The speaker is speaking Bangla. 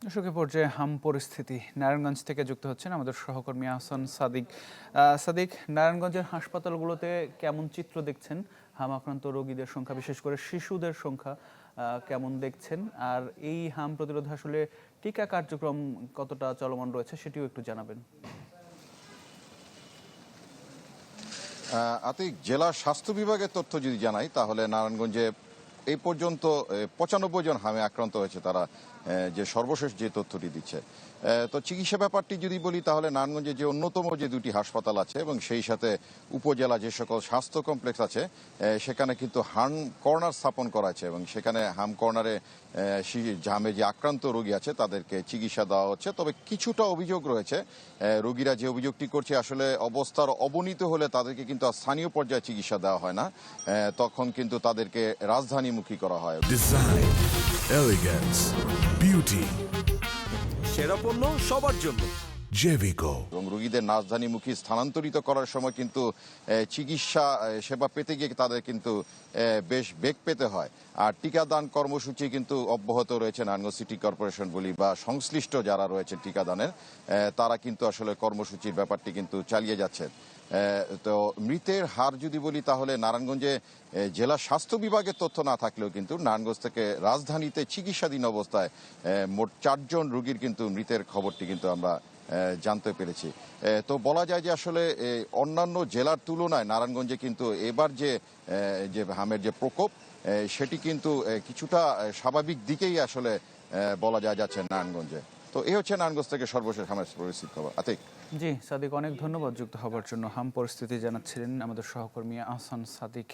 দর্শকের পর্যায়ে হাম পরিস্থিতি নারায়ণগঞ্জ থেকে যুক্ত হচ্ছেন আমাদের সহকর্মী আহসান সাদিক। সাদিক, নারায়ণগঞ্জের হাসপাতালগুলোতে কেমন চিত্র দেখছেন? হাম আক্রান্ত রোগীদের সংখ্যা, বিশেষ করে শিশুদের সংখ্যা কেমন দেখছেন? আর এই হাম প্রতিরোধে আসলে টিকা কার্যক্রম কতটা চলমান রয়েছে সেটিও একটু জানাবেন। আতিক, জেলা স্বাস্থ্য বিভাগের তথ্য যদি জানাই তাহলে নারায়ণগঞ্জে এই পর্যন্ত 95 জন হামে আক্রান্ত হয়েছে। তারা যে সর্বশেষ যে তথ্যটি দিচ্ছে, তো চিকিৎসা ব্যাপারটি যদি বলি তাহলে নারায়ণগঞ্জে যে অন্যতম যে দুটি হাসপাতাল আছে এবং সেই সাথে উপজেলা যে সকল স্বাস্থ্য কমপ্লেক্স আছে সেখানে কিন্তু হাম কর্নার স্থাপন করা আছে এবং সেখানে হাম কর্নারে হামে যে আক্রান্ত রোগী আছে তাদেরকে চিকিৎসা দেওয়া হচ্ছে। তবে কিছুটা অভিযোগ রয়েছে, রোগীরা যে অভিযোগটি করছে আসলে অবস্থার অবনতি হলে তাদেরকে কিন্তু স্থানীয় পর্যায়ে চিকিৎসা দেওয়া হয় না, তখন কিন্তু তাদেরকে রাজধানীমুখী করা হয়। ডিজাইন, এলিগেন্স, বিউটি, সেরা পণ্য সবার জন্য জেভিকো। এবং রোগীদের রাজধানীমুখী স্থানান্তরিত করার সময় কিন্তু চিকিৎসা সেবা পেতে গিয়ে তাদের কিন্তু বেশ বেগ পেতে হয়। আর টিকাদান কর্মসূচি কিন্তু অব্যাহত রয়েছে। নারায়ণগঞ্জ সিটি কর্পোরেশন বলি বা সংশ্লিষ্ট যারা রয়েছে টিকাদানের, তারা কিন্তু আসলে কর্মসূচির ব্যাপারটি কিন্তু চালিয়ে যাচ্ছে। তো মৃতের হার যদি বলি তাহলে নারায়ণগঞ্জে জেলা স্বাস্থ্য বিভাগের তথ্য না থাকলেও কিন্তু নারায়ণগঞ্জ থেকে রাজধানীতে চিকিৎসাধীন অবস্থায় মোট 4 জন রোগীর কিন্তু মৃতের খবরটি কিন্তু আমরা জানতে পেরেছি। তো বলা যায় যে আসলে অন্যান্য জেলার তুলনায় নারায়ণগঞ্জে কিন্তু এবার যে হামের যে প্রকোপ সেটি কিন্তু কিছুটা স্বাভাবিক দিকেই আসলে বলা যাচ্ছে নারায়ণগঞ্জে। তো এই হচ্ছে নারায়ণগঞ্জ থেকে সর্বশেষ হামের পরিস্থিতির খবর। আতিক। জি সাদিক, অনেক ধন্যবাদ যুক্ত হবার জন্য। হাম পরিস্থিতি জানাচ্ছিলেন আমাদের সহকর্মী আহসান সাদিক।